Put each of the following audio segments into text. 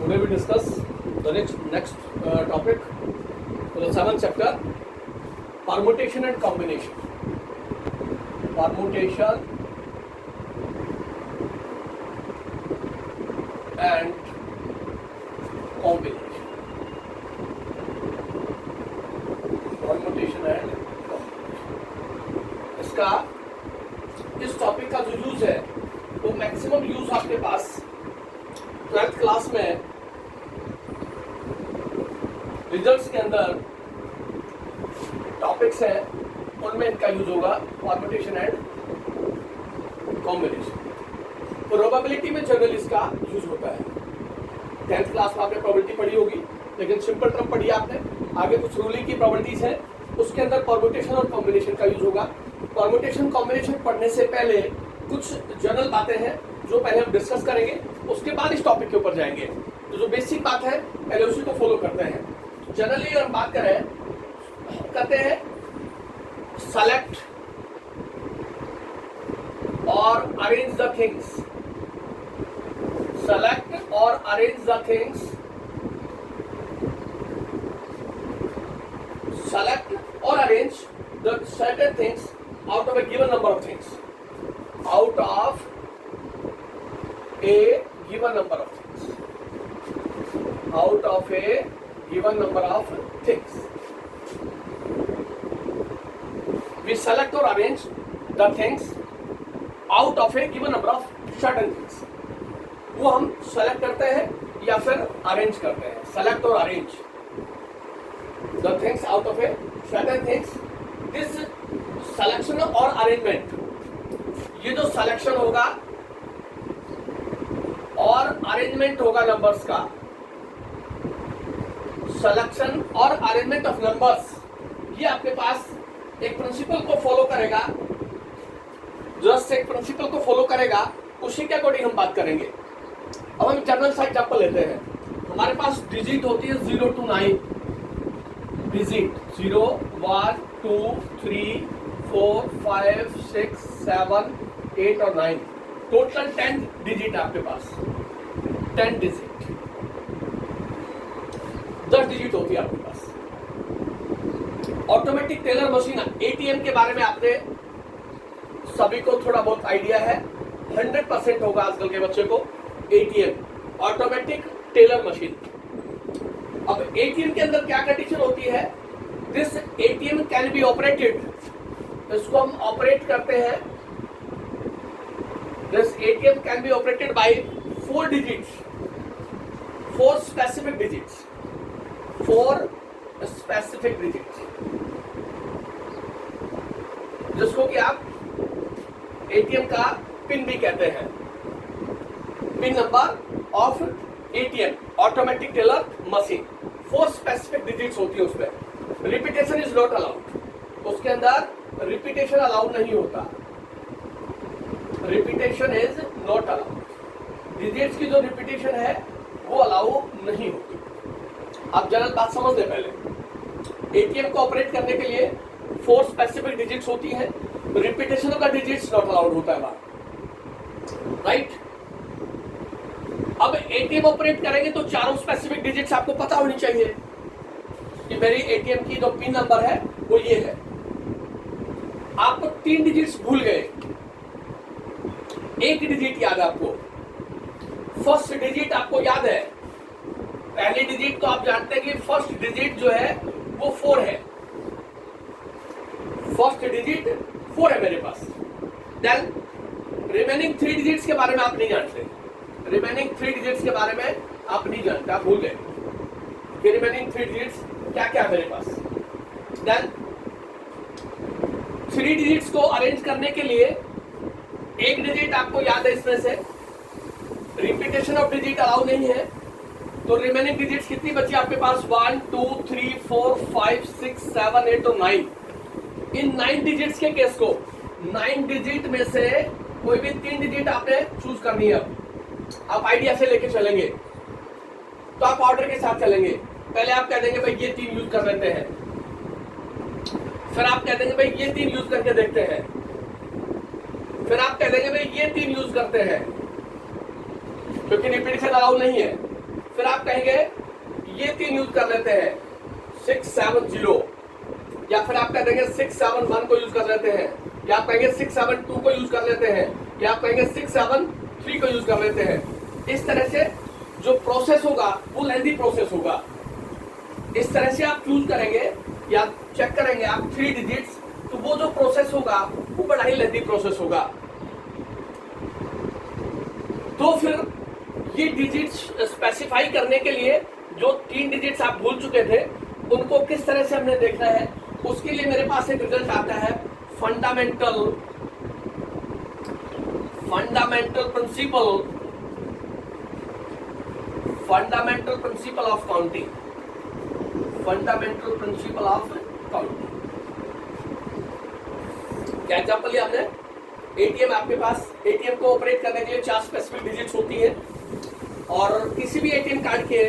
Today we discuss the next topic, the seventh chapter, permutation and combination. Permutation and combination. Permutation and combination. इसका इस topic का जो use है वो maximum use आपके पास 12th class में रिजल्ट्स के अंदर टॉपिक्स हैं, उनमें इनका यूज होगा परम्यूटेशन एंड कॉम्बिनेशन। प्रोबेबिलिटी में जनरल इसका यूज होता है। 10th क्लास में आपने प्रोबेबिलिटी पढ़ी होगी, लेकिन सिंपल टर्म पढ़ी आपने। आगे कुछ रूलिंग की प्रोबेबिलिटीज है, उसके अंदर परम्यूटेशन और कॉम्बिनेशन का यूज होगा। परम्यूटेशन कॉम्बिनेशन पढ़ने से पहले कुछ जनरल बातें हैं जो पहले हम डिस्कस करेंगे, उसके बाद इस टॉपिक के ऊपर जाएंगे। तो जो बेसिक बात है पहले उसी को फॉलो करते हैं। जनरली अगर बात करें करते हैं सेलेक्ट और अरेंज द थिंग्स। सेलेक्ट और अरेंज द थिंग्स। सेलेक्ट और arrange the certain things out of a given number of things. Out of a given number of things. Out of a given number of things. We select or arrange the things out of a given number of certain things. वो हम select करते हैं या फिर arrange करते हैं. Select or arrange the things out of a certain things. This selection और arrangement, ये जो सिलेक्शन होगा और अरेंजमेंट होगा नंबर्स का, सिलेक्शन और अरेंजमेंट ऑफ नंबर्स, ये आपके पास एक प्रिंसिपल को फॉलो करेगा। जस्ट एक प्रिंसिपल को फॉलो करेगा, उसी के अकॉर्डिंग हम बात करेंगे। अब हम जनरल सा एग्जांपल लेते हैं। हमारे पास डिजिट होती है 0 to 9 डिजिट, 0 1 2 3 4 5 6 7 8 और 9, टोटल 10 डिजिट है आपके पास। 10 डिजिट, 10 डिजिट होती है आपके पास। ऑटोमेटिक टेलर मशीन, एटीएम के बारे में आपने सभी को थोड़ा बहुत आइडिया है। 100% होगा आजकल के बच्चे को एटीएम, ऑटोमेटिक टेलर मशीन। अब एटीएम के अंदर क्या कंडीशन होती है? This ATM can be operated, इसको हम ऑपरेट करते हैं। This ATM can be operated by 4 digits, 4 specific digits, 4 specific digits, जिसको कि आप एटीएम का पिन भी कहते हैं। Pin number of ATM, automatic teller machine, 4 specific digits होती है उसमें। रिपीटेशन इज नॉट अलाउड, उसके अंदर रिपीटेशन अलाउड नहीं होता। Repetition is not allowed, digits की जो रिपीटेशन है वो अलाउ नहीं होती। आप जनरल बात समझ लें पहले। एटीएम को ऑपरेट करने के लिए 4 स्पेसिफिक डिजिट्स होती हैं, रिपीटेशन का डिजिट्स नॉट अलाउड होता है वहां, राइट। अब एटीएम ऑपरेट करेंगे तो चारों स्पेसिफिक डिजिट्स आपको पता होनी चाहिए कि मेरी एटीएम की जो पिन नंबर है वो ये है। आपको 3 डिजिट्स भूल गए, एक डिजिट याद है आपको। फर्स्ट डिजिट आपको याद है, पहली डिजिट तो आप जानते हैं कि फर्स्ट डिजिट जो है वो 4 है। फर्स्ट डिजिट 4 है मेरे पास। देन रिमेनिंग 3 डिजिट्स के बारे में आप नहीं जानते। रिमेनिंग 3 डिजिट्स के बारे में आप नहीं जानते, आप भूल गए कि रिमेनिंग 3 डिजिट्स क्या क्या है मेरे पास। देन 3 डिजिट्स को अरेंज करने के लिए एक डिजिट आपको याद है, इसमें से रिपीटेशन ऑफ डिजिट अलाउ नहीं है, तो रिमेनिंग डिजिट्स कितनी बची आपके पास? 1 2 3 4 5 6 7 8 और 9। इन 9 डिजिट्स के केस को 9 डिजिट में से कोई भी 3 डिजिट आपने चूज करनी है। आप आइडिया से लेके चलेंगे तो आप ऑर्डर के साथ चलेंगे। पहले आप कह देंगे भाई ये 3 यूज कर लेते हैं, फिर आप कह देंगे भाई ये 3 यूज करके देखते हैं, फिर आप कह देंगे भाई ये 3 यूज करते हैं, क्योंकि रिपीटेशन अलाउ नहीं है। फिर आप कहेंगे ये 3 यूज कर लेते हैं 670, या फिर आप कह देंगे 671 को यूज कर लेते हैं, या आप कहेंगे 672 को यूज कर लेते हैं, या आप कहेंगे 673 को यूज कर लेते हैं। इस तरह से जो प्रोसेस होगा वो लेंथी प्रोसेस होगा। इस तरह से आप चूज करेंगे या चेक करेंगे आप 3 डिजिट्स, तो वो जो प्रोसेस होगा वो बड़ा ही लेंथी प्रोसेस होगा। तो फिर ये डिजिट्स स्पेसिफाई करने के लिए जो 3 डिजिट्स आप भूल चुके थे उनको किस तरह से हमने देखना है, उसके लिए मेरे पास एक रिजल्ट आता है fundamental principle of counting. Fundamental principle of counting क्या एग्जांपल लिया हमने? एटीएम, आपके पास एटीएम को ऑपरेट करने के लिए 4 स्पेसिफिक डिजिट्स होती है और किसी भी एटीएम कार्ड के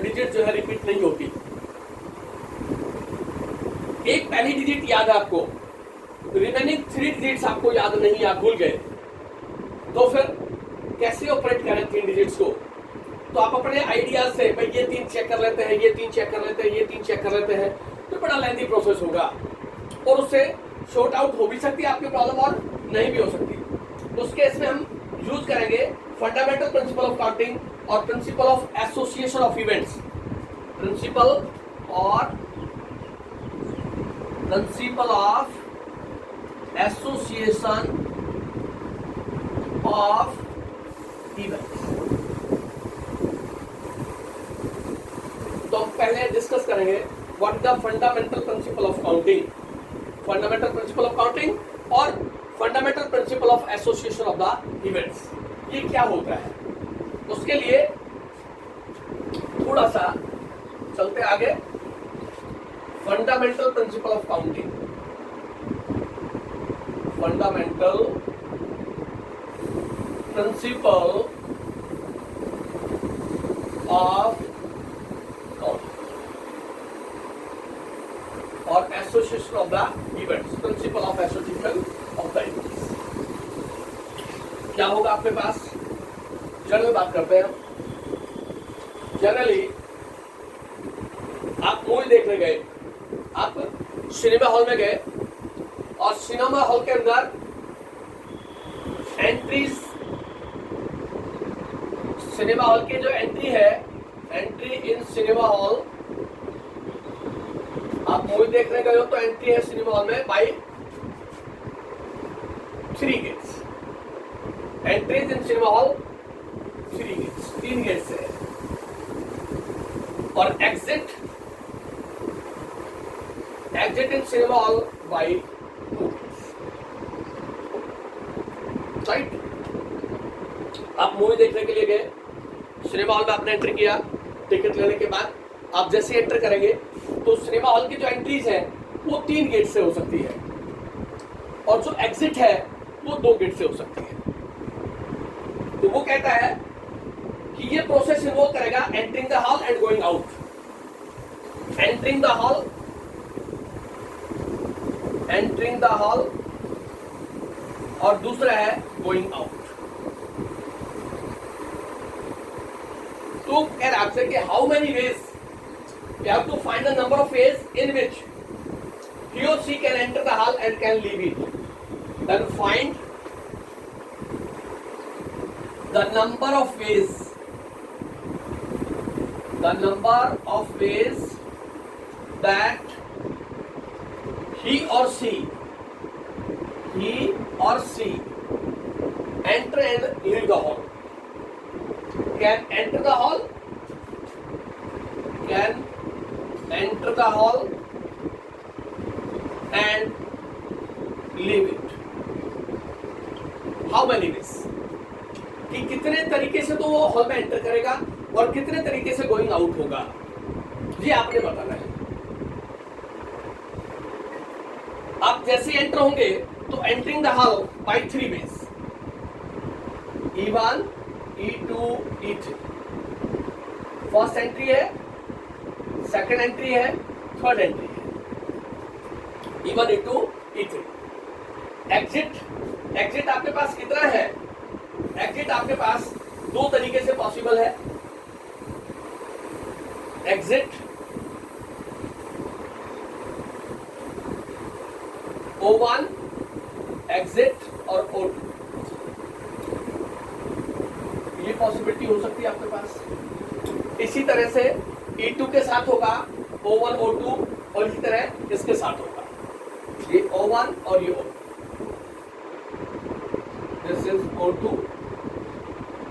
डिजिट जो है रिपीट नहीं होती। एक पहली डिजिट याद है आपको, रिमेनिंग 3 डिजिट्स आपको याद नहीं, आप भूल गए, तो फिर कैसे ऑपरेट करें 3 डिजिट्स को? तो आप अपने आइडिया से भाई ये 3 चेक कर लेते हैं, ये 3 चेक कर लेते हैं, ये 3 चेक कर लेते हैं, तो बड़ा लेंथी प्रोसेस होगा और उससे शॉर्ट आउट हो भी सकती है आपकी प्रॉब्लम और नहीं भी हो सकती। उस केस में हम यूज करेंगे फंडामेंटल प्रिंसिपल ऑफ काउंटिंग और principle of association of events. Principle of association of events. तो हम पहले डिस्कस करेंगे what is the fundamental principle of counting, fundamental principle of counting और fundamental principle of association of the events. ये क्या होता है, उसके लिए थोड़ा सा चलते आगे। Fundamental principle of counting, fundamental principle of counting और association of the events, principle of association of the events. क्या होगा आपके पास? जनरल बात करते हैं। जनरली आप मूवी देखने गए, आप सिनेमा हॉल में गए और सिनेमा हॉल के अंदर एंट्रीज, सिनेमा हॉल की जो एंट्री है, एंट्री इन सिनेमा हॉल, आप मूवी देखने गए हो तो एंट्री है सिनेमा हॉल में by 3 gates. Entries in cinema hall 3 gates, 3 gates है। और exit in cinema hall by 2 gates, right? आप मूवी देखने के लिए गए, सिनेमा हॉल में आपने एंट्री किया, टिकट लेने के बाद आप जैसे एंटर करेंगे तो सिनेमा हॉल की जो एंट्रीज है वो 3 गेट से हो सकती है और जो एग्जिट है वो 2 गेट से हो सकती है। तो वो कहता है कि ये प्रोसेस इन्वॉल्व करेगा entering the hall and going out, entering the hall और दूसरा है गोइंग आउट। तो कह रहा आपसे कि how many veg you have to find the number of ways in which he or she can enter the hall and can leave it. Then find the number of ways that he or she enter and leave the hall. Can enter the hall, can enter the hall and leave it. How many ways? कि कितने तरीके से तो वो hall में enter करेगा और कितने तरीके से गोइंग आउट होगा, ये आपने बताना है। आप जैसे एंटर होंगे तो entering the hall by 3 ways, E1, E2, E3। First entry है, सेकंड एंट्री है, थर्ड एंट्री है, E1, E2, E3। एग्जिट आपके पास कितना है? एग्जिट आपके पास 2 तरीके से पॉसिबल है। एग्जिट, O1 एग्जिट और O2, ये पॉसिबिलिटी हो सकती है आपके पास। इसी तरह से E2 के साथ होगा O1 O2, और इसी तरह इसके साथ होगा ये O1 और ये O2, दिस इज O2,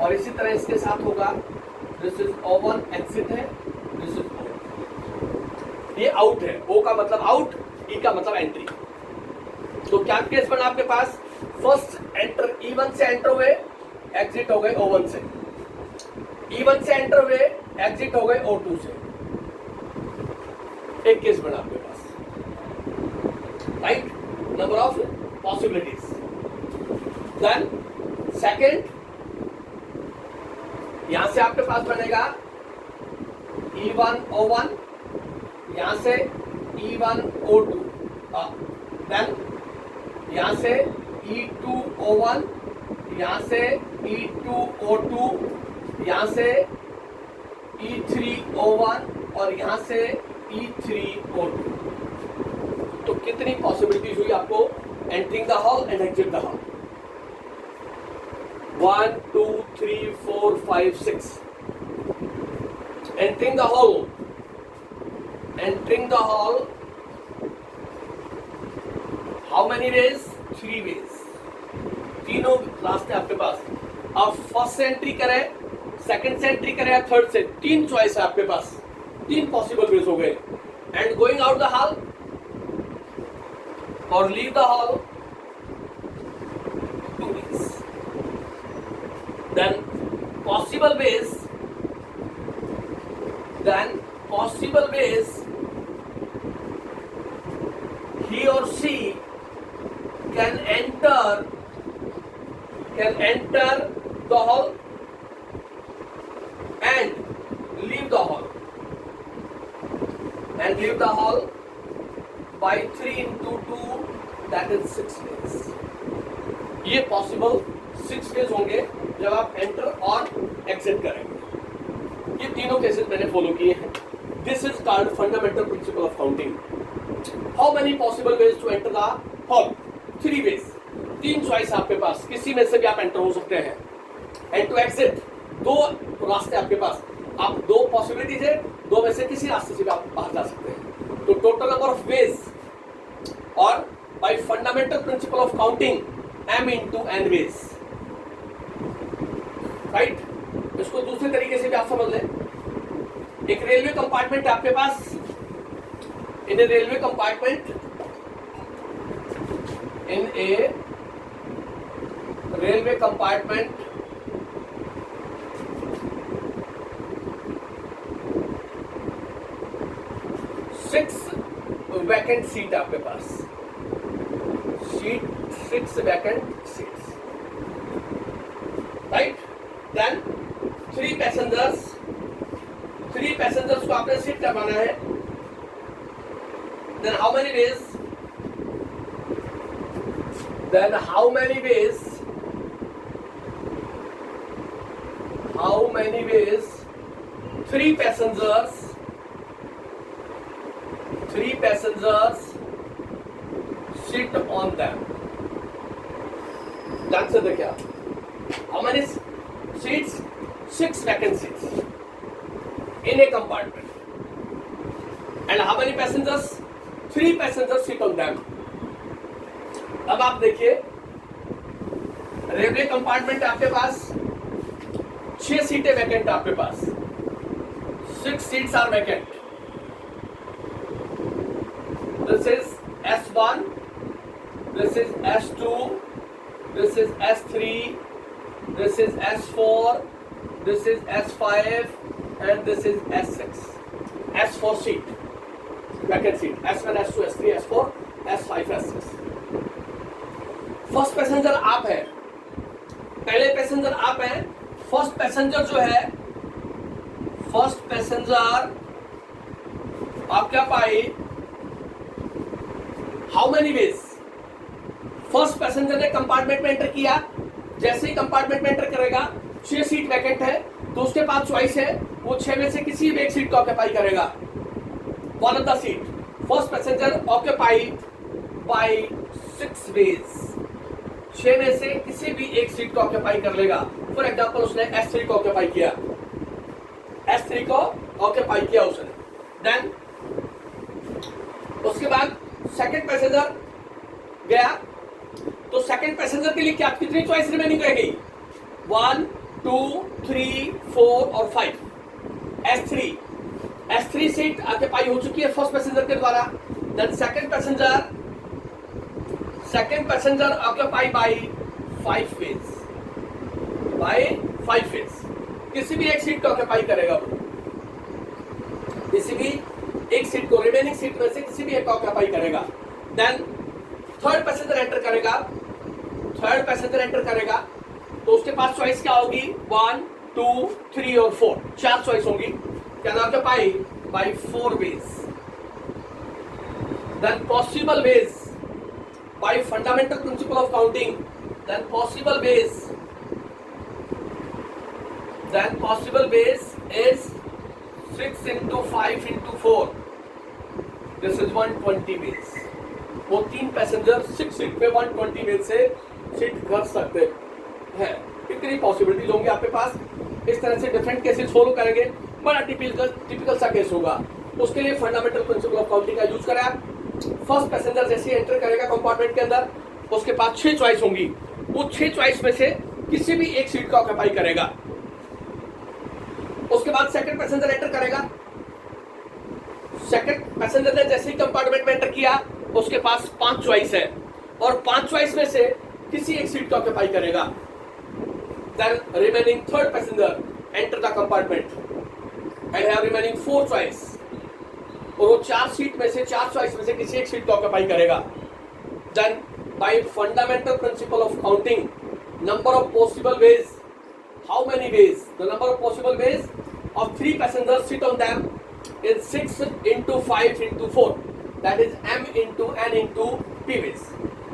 और इसी तरह इसके साथ होगा दिस इज O1 एग्जिट है, दिस इज O2, ये आउट है। O का मतलब आउट, E का मतलब एंट्री। तो क्या केस बना आपके पास, फर्स्ट एंटर E1 से एंटर हुए, एग्जिट हो गए O1 से, E1 से एंटर हुए, एग्जिट हो गए O2 से, एक केस बना आपके पास, right, number of possibilities. Then second, यहां से आपके पास बनेगा E1 O1, यहां से E1 O2, देन यहां से E2 O1, यहां से E2 O2, यहां से E3 O1 और यहां से E3 O2। तो कितनी पॉसिबिलिटीज हुई आपको entering the hall and exit the hall, 1 2 3 4 5 6। Entering the hall, entering the hall, how many ways, 3 ways, तीनों रास्ते आपके पास। आप फर्स्ट से एंट्री करें, सेकंड से एंट्री करें या थर्ड से, 3 चॉइस है आपके पास, 3 पॉसिबल वेज हो गए। And going out the hall और leave the hall, 2 ways. Then possible ways, he or she can enter the hall and leave the hall by 3 into 2, that is 6 ways। ये possible 6 veg होंगे जब आप enter और exit करेंगे। ये तीनों cases मैंने फॉलो किए हैं। This is called fundamental principle of counting. How many possible ways to enter the hall, 3 ways, 3 choice आपके पास, किसी में से भी आप एंटर हो सकते हैं। एंड टू एग्जिट, 2 रास्ते आपके पास, आप 2 पॉसिबिलिटीज है, 2 में से किसी रास्ते से भी आप बाहर जा सकते हैं। तो टोटल नंबर ऑफ वेज, और by fundamental principle of counting m into n ways, right. इसको दूसरे तरीके से भी आप समझ लें। एक रेलवे कंपार्टमेंट है आपके पास, in a railway compartment, in a railway compartment, six vacant seat आपके पास, seat 6 vacant seats, right. Then 3 passengers, 3 passengers को आपने सीट करवाना है। Then how many ways, then how many ways 3 passengers sit on them, ध्यान से देखिए आप, how many seats, 6 vacant seats in a compartment, and how many passengers, 3 passengers sit on them। अब आप देखिए, रेलवे कंपार्टमेंट आपके पास 6 सीटें वैकेंट आपके पास, 6 seats are vacant. This is S1, this is S2, this is S3, this is S4, this is S5 and this is S6। S4 seat vacant seat, S1, S2, S3, S4, S5, S6। First passenger आप है, पहले passenger आप हैं। First passenger जो है, first passenger आप क्या पाए, how many veg, first passenger ने कंपार्टमेंट में एंटर किया, जैसे ही कंपार्टमेंट में एंटर करेगा 6 सीट वैकेंट है, तो उसके पास चॉइस है, वो 6 में से किसी भी एक सीट को ऑक्यूपाई करेगा। One of the seat, first passenger occupied by 6 ways, 6 में से किसी भी एक सीट को ऑक्यूपाई कर लेगा। फॉर एग्जाम्पल उसने S3 को ऑक्यूपाई किया, S3 को ऑक्यूपाई किया उसने। देन उसके बाद सेकंड पैसेंजर गया, तो सेकंड पैसेंजर के लिए क्या कितनी चॉइस रिमेनिंग रह गई? 1 2 3 4 और 5। S3 सीट ऑक्यूपाई हो चुकी है फर्स्ट पैसेंजर के द्वारा। Then second passenger occupy by 5 ways, किसी भी एक सीट को ऑक्यूपाई करेगा वो, किसी भी एक सीट को, रिमेनिंग सीट में से किसी भी एक को ऑक्यूपाई करेगा। देन थर्ड पैसेंजर एंटर करेगा, तो उसके पास चॉइस क्या होगी? 1 2 3 और 4, 4 चॉइस होंगी। Can occupy by 4 ways. Then possible ways by fundamental principle of counting, then possible base is 6 into 5 into 4, this is 120 base। वो 3 पैसेंजर 6 सीट पे 120 वेज से सीट कर सकते हैं। कितनी पॉसिबिलिटीज होंगी आपके पास? इस तरह से डिफरेंट केसेस फॉलो करेंगे, बड़ा टिपिकल सा केस होगा। उसके लिए फंडामेंटल प्रिंसिपल ऑफ काउंटिंग का यूज करें आप। फर्स्ट पैसेंजर जैसे एंटर करेगा कंपार्टमेंट के अंदर, उसके पास 6 चॉइस होंगी, वो 6 चॉइस में से किसी भी एक सीट का ऑक्यूपाई करेगा। उसके बाद सेकंड पैसेंजर एंटर करेगा, सेकंड पैसेंजर ने जैसे ही कंपार्टमेंट में एंटर किया, उसके पास 5 चॉइस है, और 5 चॉइस में से किसी एक सीट का ऑक्यूपाई करेगा। Then remaining third passenger enter the compartment and have remaining 4 choice, और वो 4 सीट में से 4 चॉइस में से किसी एक सीट को ऑक्यूपाई करेगा। Then by fundamental principle of counting, number of possible ways, how many ways, the number of possible ways of 3 passengers sit on them is 6 into 5 into 4, that is m into n into p ways।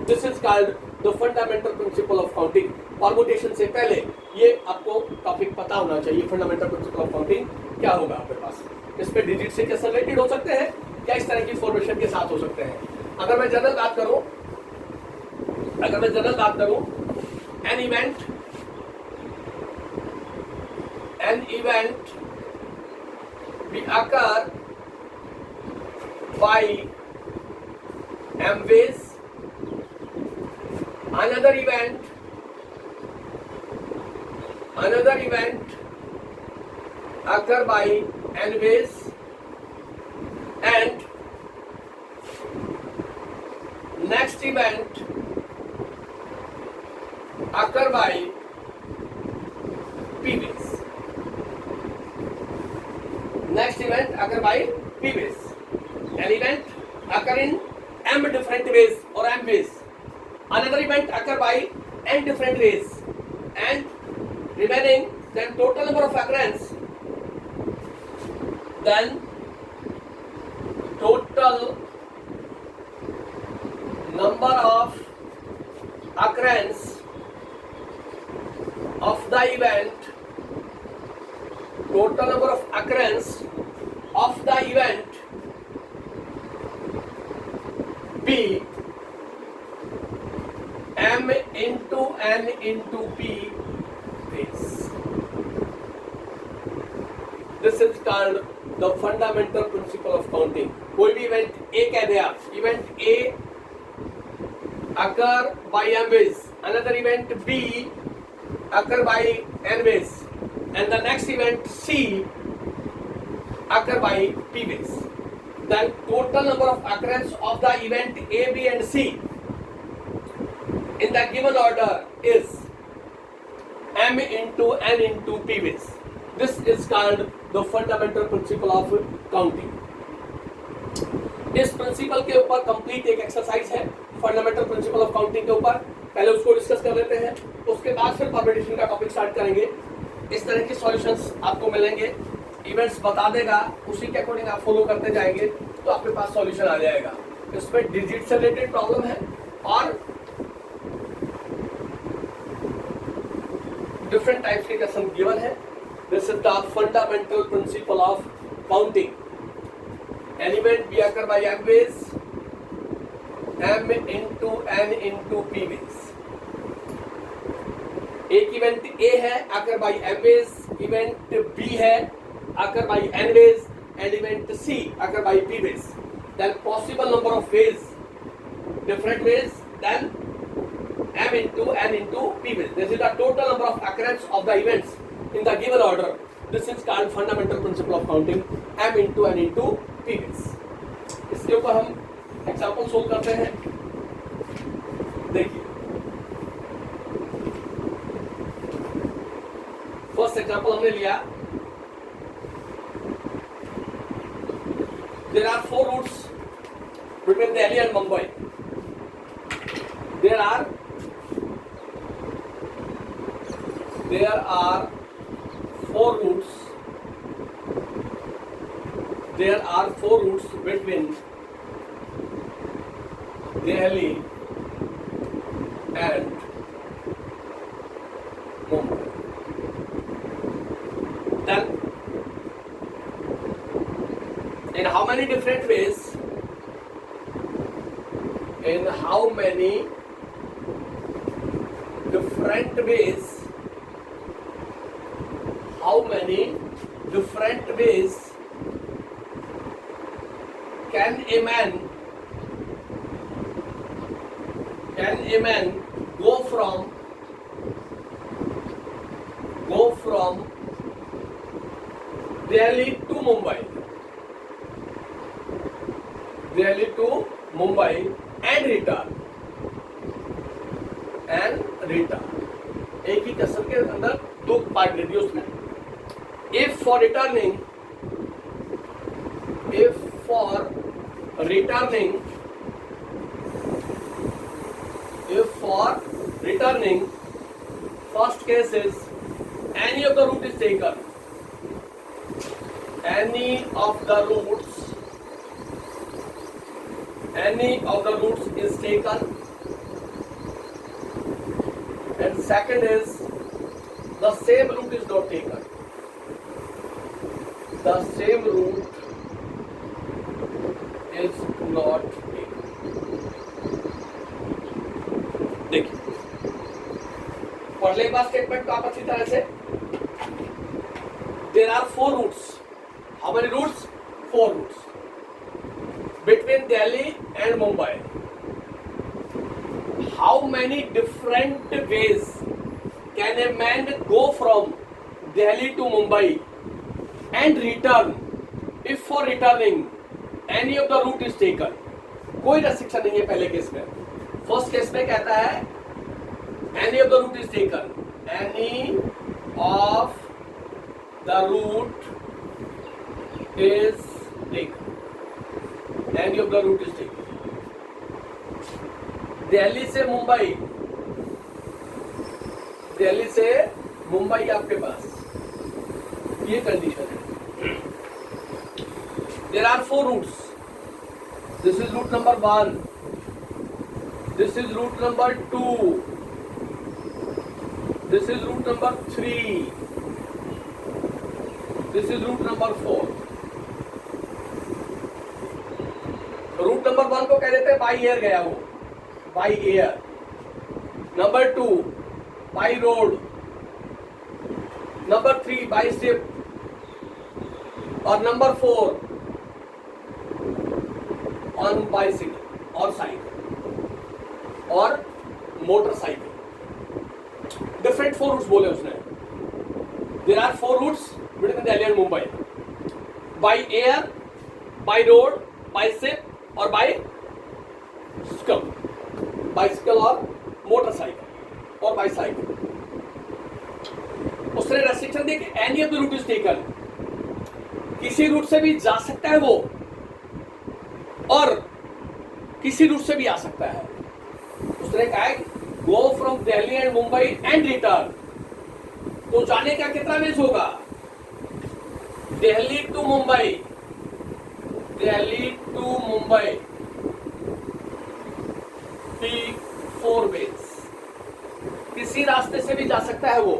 This is called the fundamental principle of counting। Permutation से पहले ये आपको topic पता होना चाहिए, fundamental principle of counting क्या होगा आपके पास, इस पे डिजिट से कैसे रिलेटेड हो सकते हैं, क्या इस तरह की फॉर्मेशन के साथ हो सकते हैं। अगर मैं जनरल बात करूं, an event we occur by m ways, another event occur by n ways, and next event occur by p ways। Next event occur by p ways. An event occur in m different ways or m ways. Another event occur by n different ways, and remaining then total number of occurrence. Then total number of occurrence of the event. Total number of occurrence of the event be m into n into p ways। This is called the fundamental principle of counting। कोई भी event A कह दे आप, event A occur by m ways, another event B occur by n ways, and the next event C occur by p ways। Then total number of occurrence of the event A, B and C in the given order is m into n into p ways। This is called the fundamental principle of counting। इस principal के ऊपर complete एक exercise है fundamental principle of counting के ऊपर, पहले उसको discuss कर लेते हैं, उसके बाद फिर परमुटेशन का टॉपिक स्टार्ट करेंगे। इस तरह के सॉल्यूशंस आपको मिलेंगे, इवेंट्स बता देगा, उसी के अकॉर्डिंग आप फॉलो करते जाएंगे तो आपके पास सॉल्यूशन आ जाएगा। इसमें डिजिट से रिलेटेड प्रॉब्लम है और डिफरेंट टाइप्स के क्वेश्चन गिवन है, This is the fundamental principle of counting. An event be occur by m ways, m into n into p ways. एक इवेंट A है आकर by m ways, event B है आकर by n ways, and event C आकर by p ways. Then possible number of ways, different ways, then m into n into p ways. This is the total number of occurrence of the events in the given order. This is called fundamental principle of counting, m into n into p ways. इसके ऊपर हम example solve करते हैं. देखिए first example हमने लिया. There are 4 routes between Delhi and Mumbai. There are 4 routes. There are 4 routes between Delhi and Mumbai. Then, in how many different ways? In how many different ways? How many different ways can a man go from Delhi to Mumbai? Delhi to Mumbai and return. एक ही question के अंदर 2 part दे दिए उसमें. If for returning first case is any of the route is taken. Any of the routes is taken. And second is the same route is not taken. The same route is not taken. देखिए पढ़ ले बात statement को आप अच्छी तरह से. There are 4 routes. How many routes? 4 routes between Delhi and Mumbai. How many different ways can a man go from Delhi to Mumbai and return if for returning any of the route is taken? कोई restriction नहीं है पहले case में. First case में कहता है any of the route is taken. Any of the route is taken. Any of the route is taken. Delhi से मुंबई आपके पास ये कंडीशन है. There are 4 routes. This is route number 1. This is route number 2. This is route number 3. This is route number 4. Route number 1 को कह देते हैं by air गया वो, by air. Number 2 by road. Number 3 by ship. और number 4 on bicycle और cycle और motorcycle. Different 4 routes बोले उसने. There are 4 routes between Delhi and Mumbai. By air, by road, by ship और बाइसिकल और मोटरसाइकिल और बाईसाइकिल. उसने रेस्ट्रिक्शन दी कि any of the route is taken. किसी रूट से भी जा सकता है वो और किसी रूट से भी आ सकता है. उसने कहा है go from Delhi and Mumbai and return. तो जाने का कितना वेज होगा? Delhi to Mumbai, P4 ways. किसी रास्ते से भी जा सकता है वो.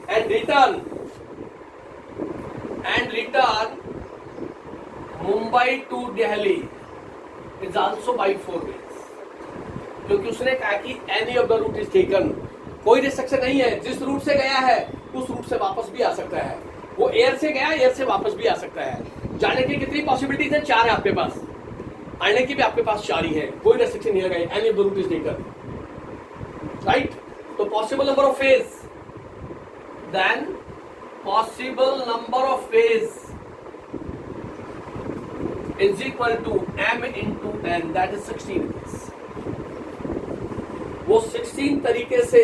And return return Mumbai to Delhi is also by 4 ways, क्योंकि उसने कहा कि any of the route is taken, कोई रिस्ट्रिक्शन नहीं है, जिस रूट से गया है उस रूट से वापस भी आ सकता है। वो एयर से गया, एयर से वापस भी आ सकता है। जाने की कितनी पॉसिबिलिटीज है? 4 है आपके पास, आने की भी आपके पास 4 ही है, कोई रिस्ट्रिक्शन नहीं लगाई, any of the route is taken, right. तो possible number of ways, then possible number of ways is equal to m into n, that is 16। वो 16 तरीके से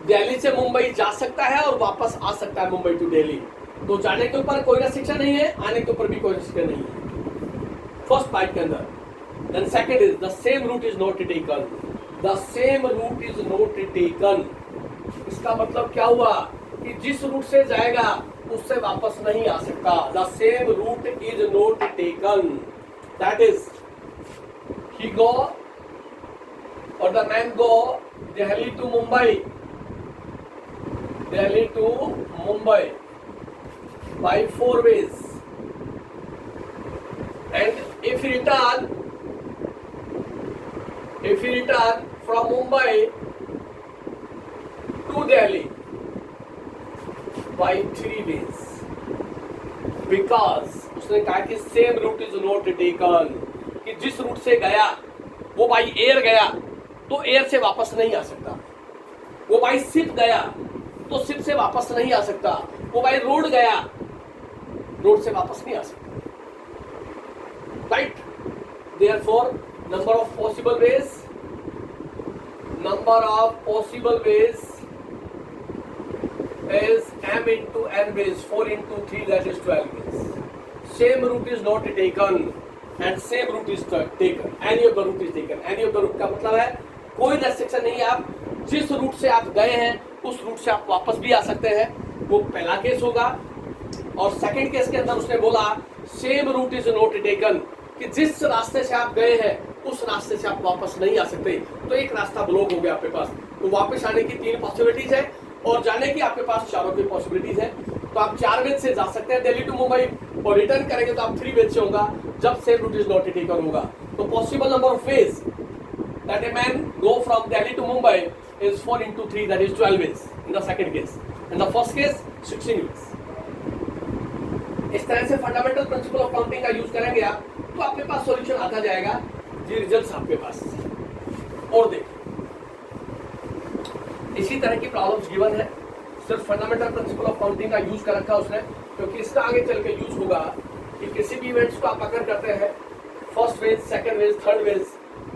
दिल्ली से मुंबई जा सकता है और वापस आ सकता है मुंबई टू दिल्ली। तो जाने के ऊपर कोई रेस्ट्रिक्शन नहीं है, आने के ऊपर भी कोई रेस्ट्रिक्शन नहीं है फर्स्ट पार्ट के अंदर। Then second is the same route is not taken, the same route is not taken. इसका मतलब क्या हुआ कि जिस रूट से जाएगा उससे वापस नहीं आ सकता। The same route is not taken, that is he go और the man go Delhi to Mumbai, Delhi to Mumbai by 4 ways, and if you return from Mumbai to Delhi by 3 ways, because उसने कहा कि same route is not taken, कि जिस root से गया वो by air गया तो एयर से वापस नहीं आ सकता, वो बाई शिप गया तो शिप से वापस नहीं आ सकता, वो बाई रोड गया, रोड से वापस नहीं आ सकता, right. Therefore number of possible veg is m into n ways, 4 into 3, that is 12 ways. Same route is not taken and same route is taken, any of the route is taken। any of the route का मतलब है कोई restriction नहीं है, आप जिस root से आप गए हैं उस रूट से आप वापस भी आ सकते हैं, वो पहला केस होगा। और सेकंड केस के अंदर उसने बोला same route is not taken, कि जिस रास्ते से आप गए हैं उस रास्ते से आप वापस नहीं आ सकते, तो एक रास्ता ब्लॉक हो गया आपके पास। तो वापस आने की 3 पॉसिबिलिटीज है और जाने की आपके पास 4 की पॉसिबिलिटीज है। तो आप 4 वेज से जा सकते हैं दिल्ली टू मुंबई, और रिटर्न करेंगे तो आप 3 वेज से होगा जब same route is not taken होगा। तो possible number of ways that a man go from Delhi to Mumbai is 4 into 3, that is 12 ways in the second case, in the first case 16 ways। इस तरह से fundamental principle of counting का use करेंगे आप, तो आपके पास solution आता जाएगा, ये रिजल्ट्स आपके पास। और देखिए इसी तरह की प्रॉब्लम्स गिवन है, सिर्फ फंडामेंटल प्रिंसिपल ऑफ काउंटिंग का यूज कर रखा उसने, क्योंकि इसका आगे चल के यूज होगा कि किसी भी इवेंट्स को आप अगर करते हैं first ways, second ways, third ways,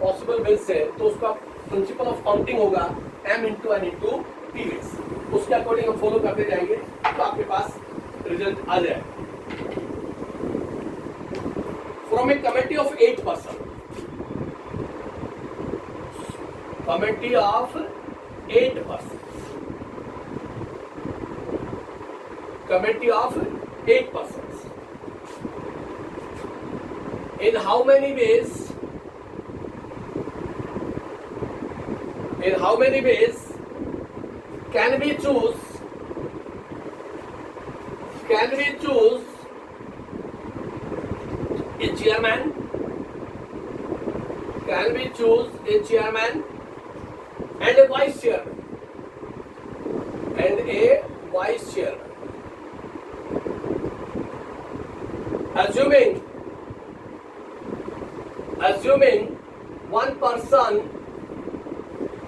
possible ways से, तो उसका प्रिंसिपल ऑफ काउंटिंग होगा m into n into p ways. उसके अकॉर्डिंग हम फॉलो करते जाएंगे तो आपके पास रिजल्ट आ जाएगा। From a committee of 8 person, committee of 8 person, committee of 8 person, in how many ways can we choose a chairman? Can we choose a chairman and a vice chairman? And a vice chairman.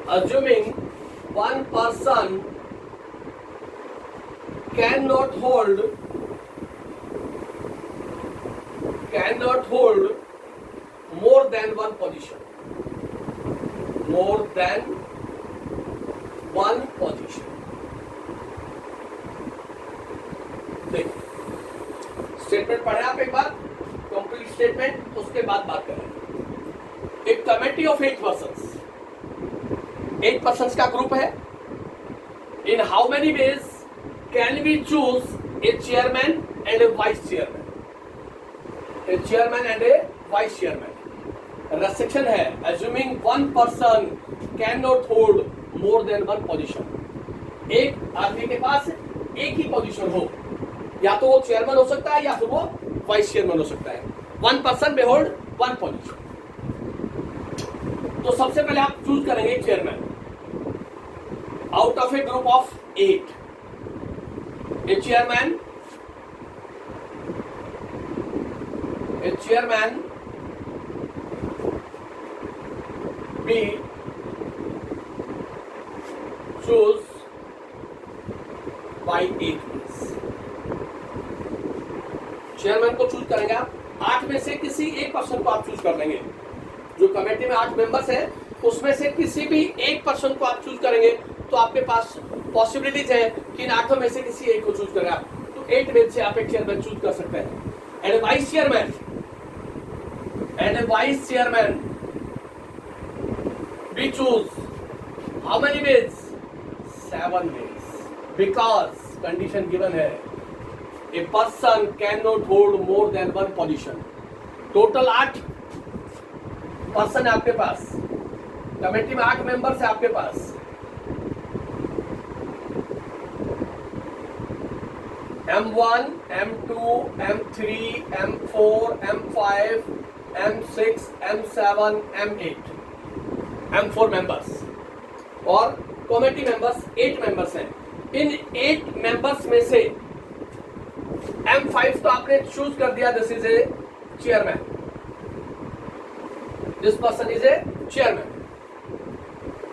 Assuming one person cannot hold more than one position, देखिए statement पढ़े आप एक बार, complete statement, उसके बाद बात करें। एक committee of 8 persons, 8 persons का ग्रुप है। In how many ways can we choose a chairman and a vice chairman? A chairman and a vice chairman. Restriction है, assuming one person can not hold more than one position, एक आदमी के पास एक ही position हो, या तो वो chairman हो सकता है या फिर वो वाइस चेयरमैन हो सकता है। One person may hold one position. तो सबसे पहले आप चूज करेंगे chairman out of a group of 8। A chairman be choose by 8। Chairman को चूज करेंगे आप 8 में से किसी एक पर्सन को आप चूज कर लेंगे। जो कमेटी में 8 मेंबर्स है उसमें से किसी भी एक पर्सन को आप चूज करेंगे तो आपके पास पॉसिबिलिटीज है कि इन 8 में से किसी एक को चूज करें आप। तो 8 में से आप एक चेयरमैन चूज कर सकते हैं। And vice chairman we choose how many ways? 7 ways, because condition given है a person cannot hold more than one position। Total 8 person है आपके पास, कमेटी में 8 मेंबर्स है आपके पास। M1, M2, M3, M4, M5, M6, M7, M8, M4 members और committee members 8 members हैं। इन 8 members में से M5 तो आपने चूज कर दिया, this is a chairman, this person is a chairman.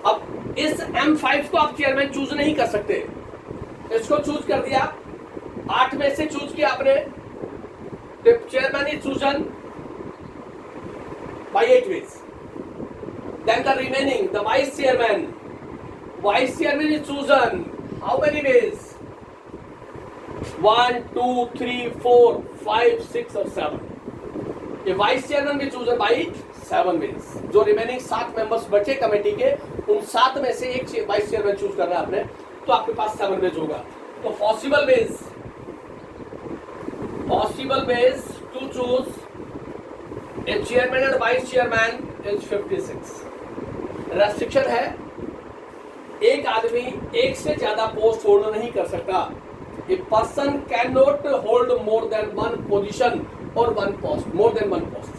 अब इस M5 को आप चेयरमैन चूज नहीं कर सकते, इसको चूज कर दिया, 8 में से चूज किया आपने, तो chairman is chosen bye 8 ways। Then the remaining, the vice chairman is chosen how many ways? 1, 2, 3, 4, 5, 6 और 7। ये वाइस चेयरमैन भी चूजन बाई 7 ways। जो रिमेनिंग 7 मेंबर्स बचे कमेटी के, उन 7 में से एक वाइस चेयरमैन चूज करना है आपने, तो आपके पास 7 ways होगा। तो possible ways to choose a chairman and vice chairman is 56। Restriction है, एक आदमी एक से ज्यादा पोस्ट होल्ड नहीं कर सकता। A person can not hold more than one position और one post, more than one post.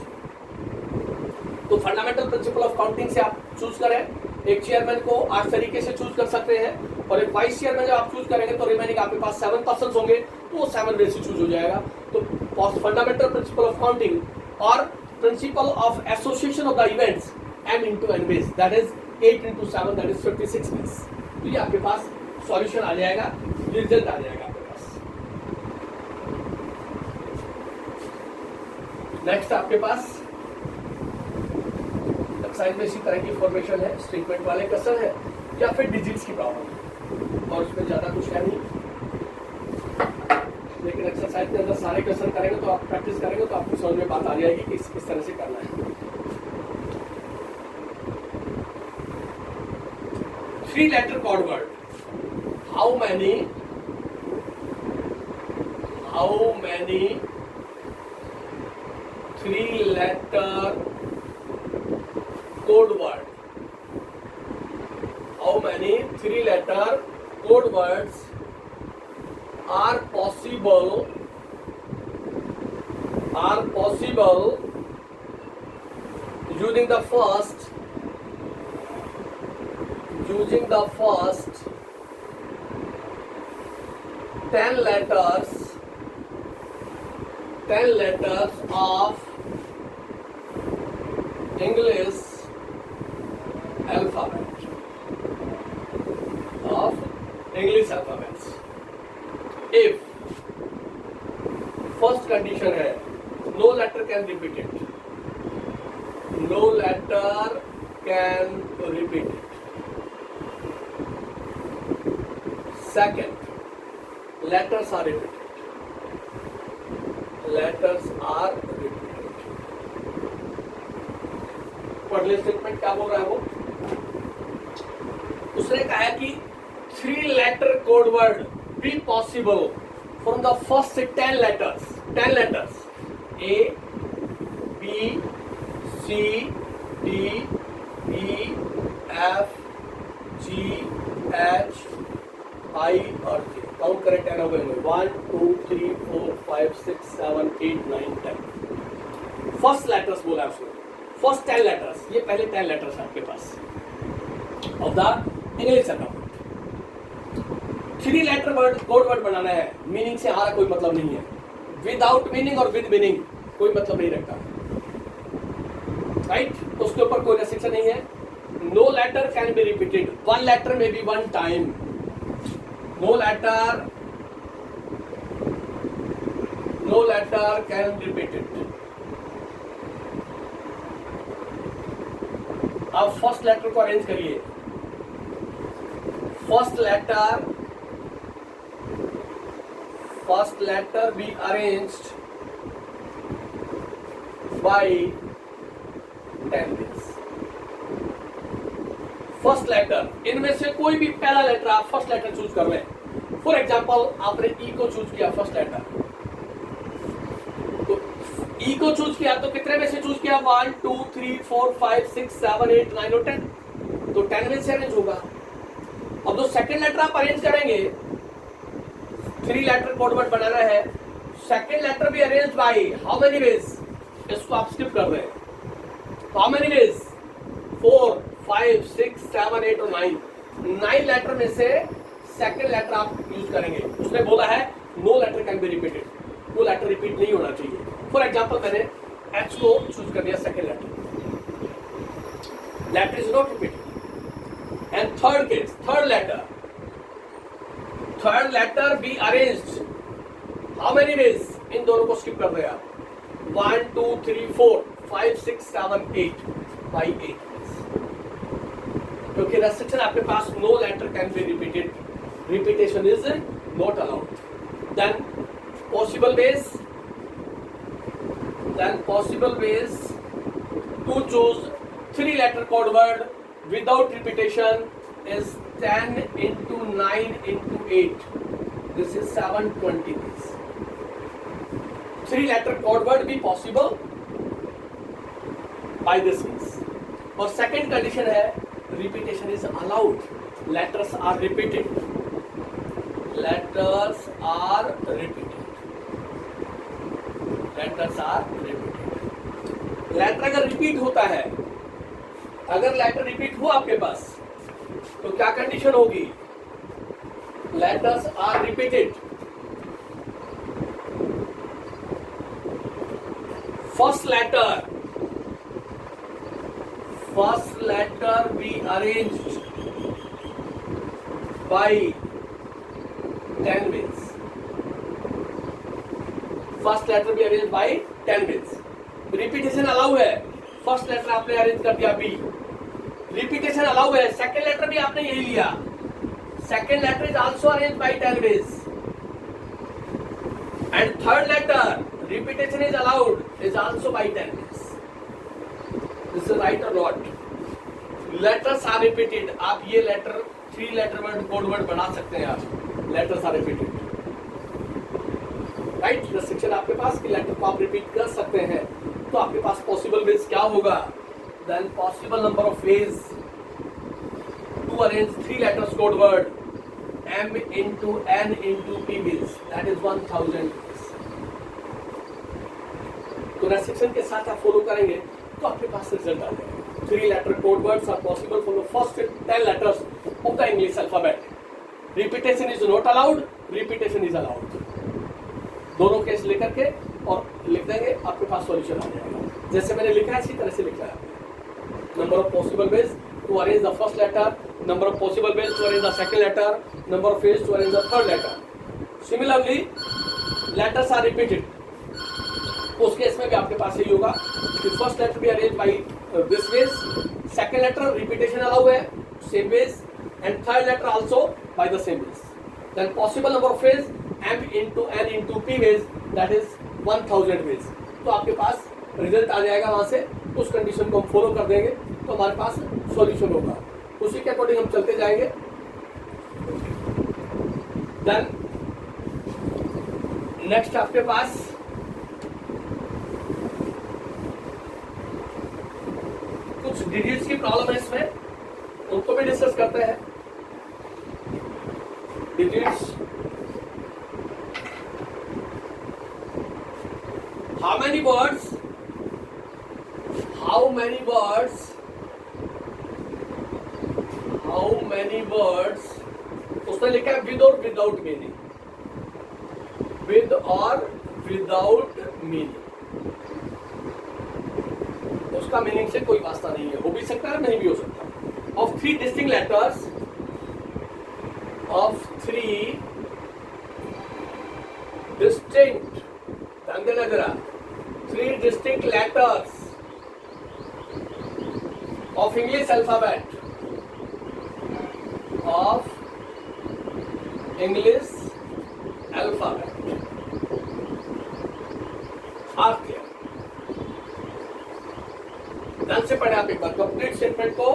तो फंडामेंटल प्रिंसिपल ऑफ काउंटिंग से आप चूज करें, एक चेयरमैन को 8 तरीके से चूज कर सकते हैं, और एक वाइस चेयरमैन जब आप चूज करेंगे तो रिमेनिंग आपके पास 7 पर्सन होंगे, तो वो 7 वे से चूज हो जाएगा। तो फंडामेंटल प्रिंसिपल ऑफ काउंटिंग और principle of association of the events m into n ways, that is 8 into 7, that is 56 ways। तो ये आपके पास सॉल्यूशन आ जाएगा, रिजल्ट आ जाएगा आपके पास। नेक्स्ट आपके पास एक्सरसाइज में इसी तरह की फॉर्मेशन है, स्टेटमेंट वाले क्वेश्चन है या फिर डिजिट्स की प्रॉब्लम है, और उसमें ज्यादा कुछ है नहीं। लेकिन एक्सरसाइज के अंदर सारे क्वेश्चन करेंगे तो आप प्रैक्टिस करेंगे तो आपको समझ में बात आ जाएगी कि किस तरह से करना है। 3-letter code word, how many 3-letter code word, how many 3-letter code words are possible using the first 10 letters of English alphabets। If first condition है no letter can repeat it, second, letters are repeated। पहले statement क्या बोल रहा है वो, उसने कहा है कि 3-letter code word be possible from the first 10 letters A, B, C, D, E, F, G, H, I और J। काउंट करें 10 हो गए 1 2 3 4 5 6 7 8 9 10 फर्स्ट लेटर्स बोला उसने फर्स्ट 10 लेटर्स ये पहले 10 लेटर्स आपके पास of the English alphabet 3 letter word code word बनाना है मीनिंग से हमारा कोई मतलब नहीं है विदाउट मीनिंग और विद मीनिंग कोई मतलब नहीं रखता राइट उसके ऊपर कोई रेस्ट्रिक्शन नहीं है no letter can be repeated one letter में be one time no letter can be repeated अब फर्स्ट लेटर को अरेंज करिए first letter be arranged by 10 ways. First letter इनमें से कोई भी पहला लेटर आप फर्स्ट लेटर चूज कर लें फॉर एग्जाम्पल आपने ई को चूज किया फर्स्ट लेटर तो ई को चूज किया तो कितने में से चूज किया 1 2 3 4 5 6 7 8 9 और 10 तो 10 में से अरेंज होगा अब जो सेकंड लेटर आप अरेंज करेंगे 3 लेटर कोड वर्ड बनाना है सेकंड लेटर भी arrange by how many veg इसको आप स्किप कर रहे हैं हाउ मेनी वेज 4 5 6 7 8 और 9 लेटर में से सेकंड लेटर आप यूज करेंगे उसने बोला है no letter can be repeated वो लेटर रिपीट नहीं होना चाहिए फॉर एग्जांपल मैंने एच को चूज कर दिया second letter is not repeated and third case third letter be arranged how many ways इन दोनों को स्किप कर रहे हैं आप 1 2 3 4 5 6 7 8 बाई 8 क्योंकि रेस्ट्रिक्शन आपके पास no letter can be repeated repetition is not allowed then possible ways to choose 3 letter code word without repetition is 10 into 9 into 8 this is 720 ways 3 letter code word be possible by this means और second condition है repetition is allowed letters are repeated letter अगर repeat होता है अगर letter repeat हुआ आपके पास तो क्या कंडीशन होगी letters are repeated first letter be arranged by 10 ways first letter be arrange by 10 ways repetition allow है फर्स्ट लेटर आपने अरेंज कर दिया बी रिपीटेशन अलाउ है सेकंड लेटर भी आपने यही लिया second letter is also arrange by 10 ways and third letter repetition is allowed is also by 10 ways this is right और नॉट लेटर्स आर रिपीटेड आप ये letter 3 letter word code word बना सकते हैं आप letters are repeated right restriction आपके पास कि लेटर को आप रिपीट कर सकते हैं तो आपके पास पॉसिबल वेज क्या होगा then possible number of ways to arrange 3 letters code word m into n into p ways that is 1000 तो रेस्ट्रिक्शन के साथ आप फॉलो करेंगे तो आपके पास रिजल्ट आ जाएगा 3 letter code words are possible for the first 10 letters of the English alphabet repetition is not allowed repetition is allowed दोनों केस लेकर के और लिख देंगे आपके पास सॉल्यूशन आ जाएगा जैसे मैंने लिखा है इसी तरह से लिखा है number of possible ways to arrange the first letter number of possible ways to arrange the second letter number of ways to arrange the third letter similarly letters are repeated उस केस में भी आपके पास यही होगा कि first letter भी arrange by this ways second letter repetition allow है same ways and third letter also by the same ways then possible number of veg m into n into p ways that is 1000 ways तो आपके पास result आ जाएगा वहां से उस condition को हम फॉलो कर देंगे तो हमारे पास सॉल्यूशन होगा उसी के अकॉर्डिंग हम चलते जाएंगे देन नेक्स्ट आपके पास कुछ डिजिट्स की प्रॉब्लम है इसमें उनको भी डिस्कस करते हैं digits how many words, how many words, how many words, उसने लिखा है विद और विदाउट मीनिंग, विद और विदाउट मीनिंग, उसका मीनिंग से कोई वास्ता नहीं है, हो भी सकता है नहीं भी हो सकता। Of three distinct letters, of three distinct, ध्यान देना जरा, three distinct letters of English alphabet, of English alphabet are clear. ध्यान से पढ़े आप एक बार, कंप्लीट स्टेटमेंट को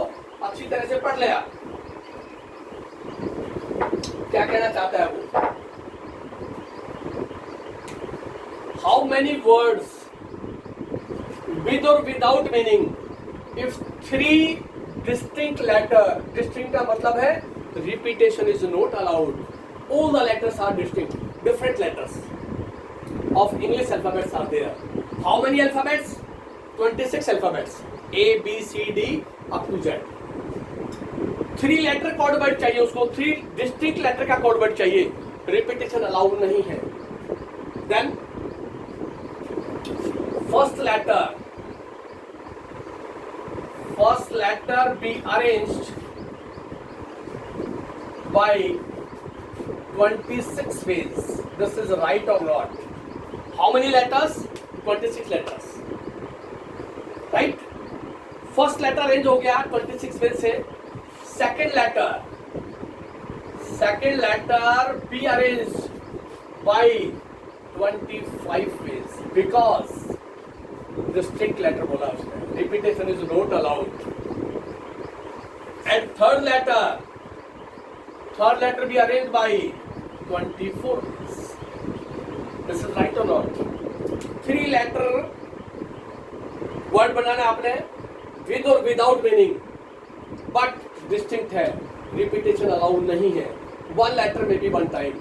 अच्छी तरह से पढ़ ले आप, क्या कहना चाहता है वो। हाउ मैनी वर्ड्स विद और without meaning if three distinct letter, distinct का मतलब है repetition is not allowed, all the letters are distinct, different letters of English alphabets are there. How many alphabets? 26 alphabets, A B C D up to Z. 3 letter code word चाहिए उसको, 3 distinct letter का code word चाहिए, repetition allowed नहीं है। Then first letter be arranged by 26 ways. This is right or not? How many letters? 26 letters. Right? First letter arrange हो गया 26 ways से. Second letter be arranged by 25 ways because distinct letter बोला उसने. Repetition is not allowed. And third letter be arranged by 24 ways. This is right or not? 3 letter word बनाना आपने with और without meaning, but distinct है, repetition allowed नहीं है. 1 letter में भी 1 time.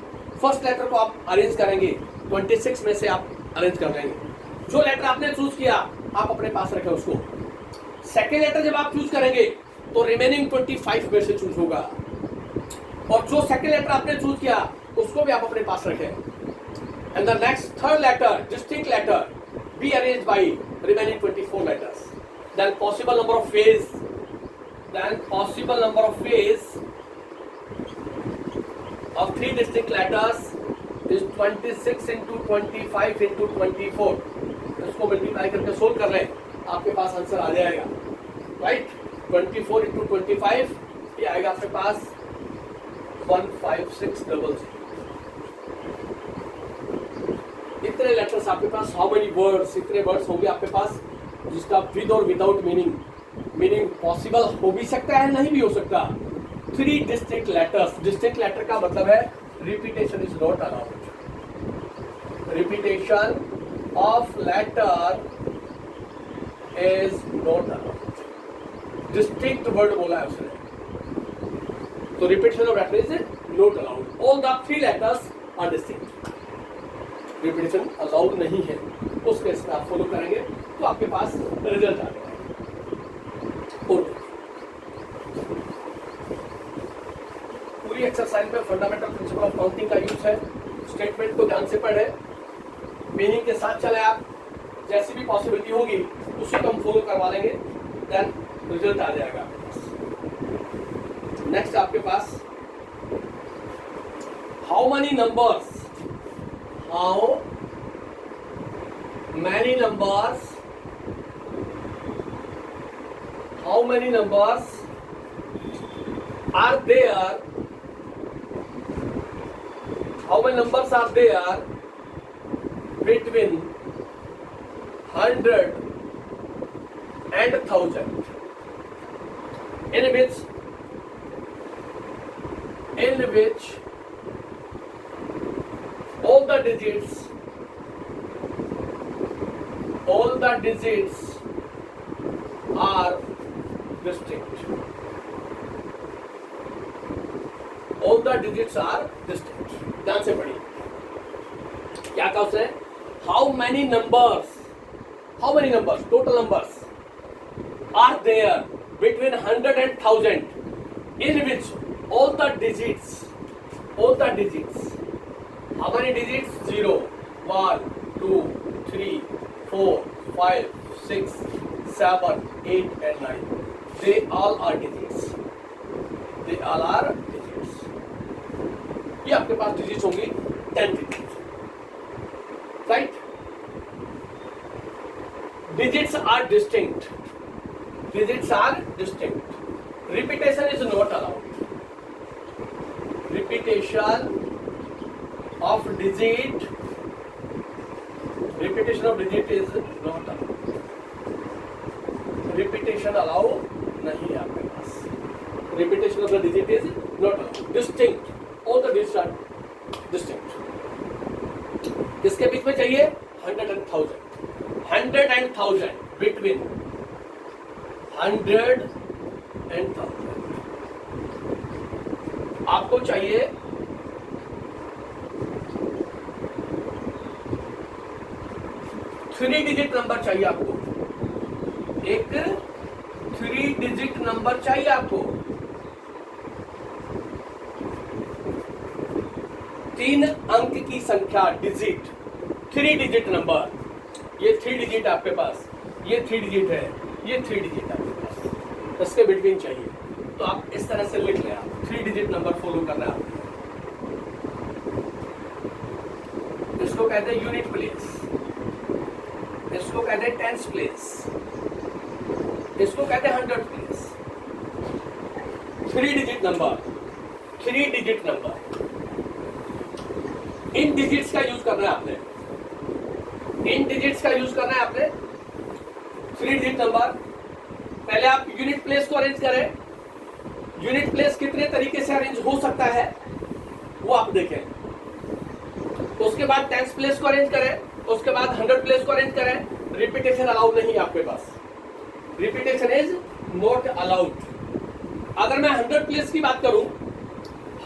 First letter को आप arrange करेंगे, 26 में से आप arrange कर लेंगे. जो letter आपने चूज किया आप अपने पास रखें उसको. सेकेंड लेटर जब आप चूज करेंगे तो रिमेनिंग 25 में से चूज होगा, और जो सेकेंड लेटर आपने चूज किया उसको भी आप अपने पास रखें. And the next third letter, distinct letter, be arrange by remaining 24 letters. Then possible number of ways of 3 distinct letters is 26 into 25 into 24. इसको मल्टीप्लाई करके सोल्व कर लें, आपके पास आंसर आ जाएगा. राइट, 24 into 25 ये आएगा आपके पास 15600. इतने लेटर्स आपके पास. हाउ मेनी वर्ड्स, इतने वर्ड्स होंगे आपके पास जिसका विद और विदाउट मीनिंग पॉसिबल हो भी सकता है, नहीं भी हो सकता. 3 डिस्टिंक्ट लेटर्स. डिस्टिंक्ट लेटर का मतलब है repetition is not allowed. Repetition of letter is not allowed. Distinct word बोला है उसने, तो repetition of letter is not allowed. All the 3 letters are distinct. Repetition allowed नहीं है. उस केस में आप फॉलो करेंगे तो आपके पास रिजल्ट आ जाएगा. पूरी एक्सरसाइज में फंडामेंटल प्रिंसिपल ऑफ काउंटिंग का यूज है. स्टेटमेंट को ध्यान से पढ़े, मीनिंग के साथ चले आप. जैसी भी पॉसिबिलिटी होगी उसी को हम फॉलो करवा लेंगे, देन रिजल्ट आ जाएगा आपके पास. नेक्स्ट आपके पास how many numbers, how many numbers, how many numbers are there, how many numbers are there between 100 and 1000 in which all the digits are distinct. All the digits are distinct. ध्यान से पढ़िए क्या कहा उसने. How many numbers how many numbers, total numbers are there between 100 and 1000 in which all the digits, how many digits? 0, 1, 2, 3, 4, 5, 6, 7, 8 and 9. They all are digits. They all are digits. ये आपके पास digits होंगी 10 digits. Right? Digits are distinct. Digits are distinct. Repetition is not allowed. Repetition of digit is not allowed. Repetition allow नहीं है आपके पास. Repetition of the digit is not allowed. Distinct. All the digits are distinct. किसके बीच में चाहिए? 100 and 1000. 100 and 1000 between 100 and 1000 आपको चाहिए 3 digit number चाहिए आपको. एक 3 डिजिट नंबर चाहिए आपको. 3 अंक की संख्या डिजिट 3 डिजिट नंबर. ये 3 डिजिट आपके पास, ये 3 डिजिट है, ये 3 डिजिट आपके पास, इसके बिटवीन चाहिए. तो आप इस तरह से लिख लें. आप 3 डिजिट नंबर फॉलो करना है आपको. इसको कहते हैं यूनिट प्लेस, इसको कहते हैं टेंस प्लेस, इसको कहते हैं 100 place. 3 digit number, 3 digit number. इन डिजिट्स का यूज करना है आपने. इन डिजिट्स का यूज करना है आपने. 3 डिजिट नंबर. पहले आप यूनिट प्लेस को अरेंज करें. यूनिट प्लेस कितने तरीके से अरेंज हो सकता है वो आप देखें. उसके बाद टेंस प्लेस को अरेंज करें. उसके बाद 100 प्लेस को अरेंज करें. रिपीटेशन अलाउड नहीं है आपके पास. Repetition is not allowed. अगर मैं 100 प्लेस की बात करूं,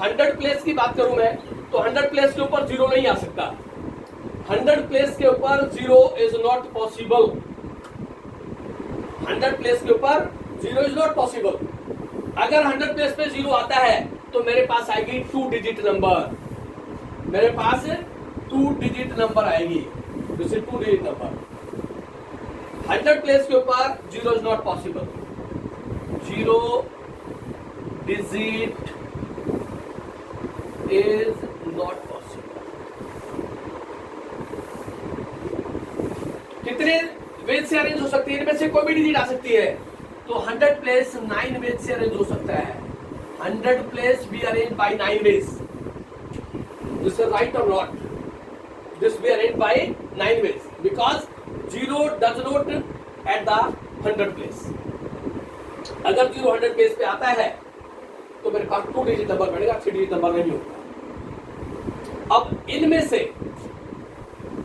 100 प्लेस की बात करूं मैं, तो 100 प्लेस के ऊपर 0 नहीं आ सकता. 100 प्लेस के ऊपर 0 इज नॉट पॉसिबल. 100 प्लेस के ऊपर 0 इज नॉट पॉसिबल. अगर 100 प्लेस पे 0 आता है तो मेरे पास आएगी 2 डिजिट नंबर. मेरे पास 2 डिजिट नंबर आएगी. This is 2 digit number. 100 place के ऊपर 0 is not possible. 0 digit is not possible. कितने वेज से अरेंज हो सकती है? इनमें से कोई भी डिजिट आ सकती है. तो 100 प्लेस 9 वेज से अरेंज हो सकता है. 100 place be arrange by 9 ways. This is right और not? This be arrange by 9 ways because 0 does not at the 100 place. अगर 0 100 प्लेस पे आता है तो मेरे पास 2 डिजिट नंबर बढ़ेगा, 3 डिजिट नंबर नहीं होगा. अब इनमें से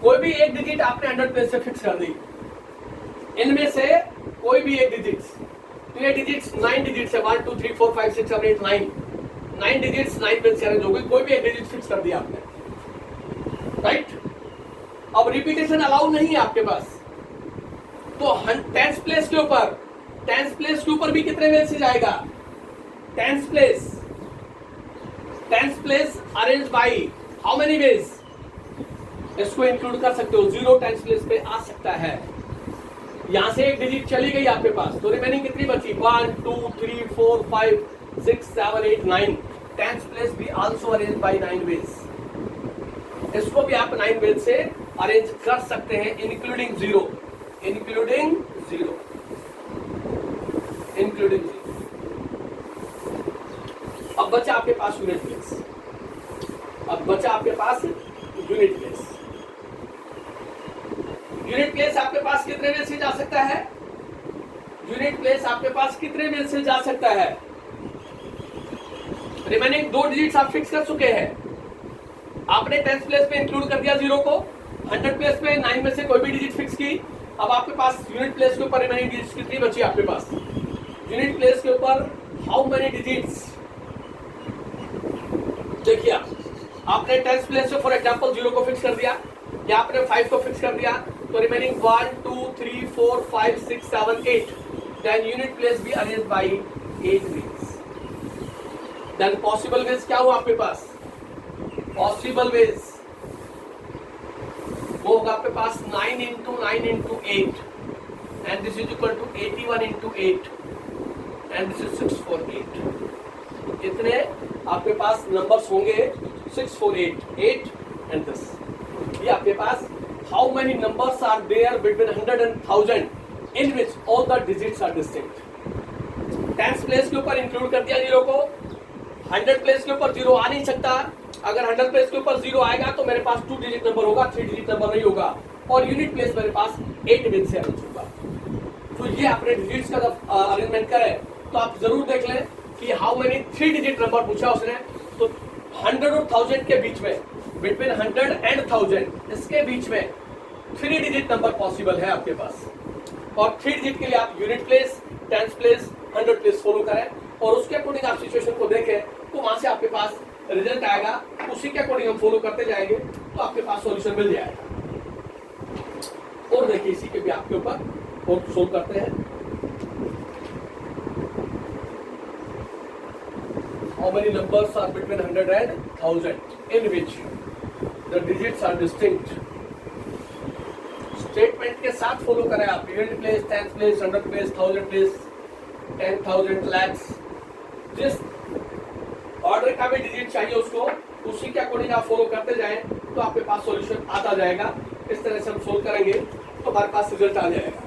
कोई भी एक डिजिट आपने 100 प्लेस से फिक्स कर दी. इनमें से कोई भी एक डिजिट, तो ये डिजिट्स 9 डिजिट्स है. 1 2 3 4 5 6 7 8 9. 9 डिजिट्स 9 पे से अरेंज हो गई. कोई भी एक डिजिट फिक्स कर दिया आपने. राइट? अब रिपीटेशन अलाउ नहीं है आपके पास. तो 10th प्लेस के ऊपर, 10th प्लेस के ऊपर भी कितने वेज से जाएगा? 10th place arrange by how many veg? इसको इंक्लूड कर सकते हो. 0 10th प्लेस पे आ सकता है. यहां से एक डिजिट चली गई आपके पास, तो रिमेनिंग कितनी बची? 1 2 3 4 5 6 7 8 9. 10th प्लेस भी आल्सो अरेंज बाय 9 वेज. इसको भी आप 9 वेज से अरेंज कर सकते हैं, इंक्लूडिंग 0. इंक्लूडिंग 0. अब बचा आपके पास यूनिट प्लेस. यूनिट प्लेस आपके पास कितने वेज से जा सकता है? यूनिट प्लेस आपके पास कितने वेज से जा सकता है? रिमेनिंग 2 डिजिट्स आप फिक्स कर चुके हैं. आपने 10th प्लेस पे इंक्लूड कर दिया 0 को. 100 प्लेस पे 9 में से कोई भी डिजिट फिक्स की. अब आपके पास यूनिट प्लेस के ऊपर रिमेनिंग डिजिट्स कितनी बची आपके पास? यूनिट प्लेस के ऊपर हाउ मेनी डिजिट्स? देखिए आपने 10th प्लेस पे फॉर एग्जांपल 0 को फिक्स कर दिया, या आपने 5 को फिक्स कर दिया, So remaining 1, 2, 3, 4, 5, 6, 7, 8. Then unit place be arranged by 8 ways. Then possible ways क्या हुआ आपके पास? Possible ways वो होगा आपके पास 9 into 9 into 8 and this is equal to 81 into 8 and this is 648. कितने आपके पास नंबर्स होंगे? 648, 8 and this. ये आपके पास how many numbers are there between 100 and 1000 in which all the digits are distinct. Tens place के ऊपर इंक्लूड कर दिया zero को. 100 प्लेस के ऊपर जीरो आ नहीं सकता. अगर 100 प्लेस के ऊपर जीरो आएगा तो मेरे पास 2 डिजिट नंबर होगा, 3 डिजिट नंबर नहीं होगा. और यूनिट प्लेस मेरे पास 8 बिट से अरेंज होगा. तो ये आपने डिजिट्स का जब अरेंजमेंट करें तो आप जरूर देख लें कि हाउ मेनी 3 डिजिट नंबर पूछा उसने. तो 100 और 1000 के बीच में, बिटवीन 100 एंड 1000 इसके बीच में 3 डिजिट नंबर पॉसिबल है आपके पास. और 3 डिजिट के लिए आप unit place, tens place, 100 place follow करें और उसके अकॉर्डिंग आप सिचुएशन को देखें तो वहां से आपके पास रिजल्ट आएगा. उसी के अकॉर्डिंग हम फॉलो करते जाएंगे तो आपके पास सॉल्यूशन मिल जाएगा. और देखिए इसी के भी आपके ऊपर और सोल्व करते हैं. How many numbers are between 100 and 1000 in which the digits are distinct? Statement के साथ फॉलो करें आप. Unit place, tenth place, 100 place, 1000 place, 10,000 lakhs. जिस ऑर्डर का भी डिजिट चाहिए उसको उसी के अकॉर्डिंग आप फॉलो करते जाएं तो आपके पास सॉल्यूशन आता जाएगा. इस तरह से हम सोल्व करेंगे तो हमारे पास रिजल्ट आ जाएगा.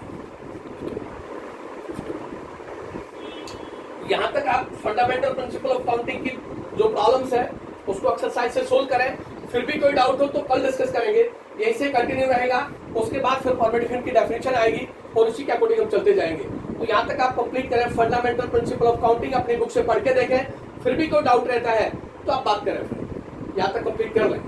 यहाँ तक आप फंडामेंटल प्रिंसिपल ऑफ काउंटिंग की जो प्रॉब्लम्स है उसको एक्सरसाइज से सोल्व करें. फिर भी कोई डाउट हो तो कल डिस्कस करेंगे. यहीं से कंटिन्यू रहेगा. उसके बाद फिर परमिटेशन की डेफिनेशन आएगी और उसी के अकॉर्डिंग हम चलते जाएंगे. तो यहाँ तक आप कंप्लीट करें. फंडामेंटल प्रिंसिपल ऑफ काउंटिंग अपनी बुक से पढ़ के देखें. फिर भी कोई डाउट रहता है तो आप बात करें. यहाँ तक कंप्लीट कर लें.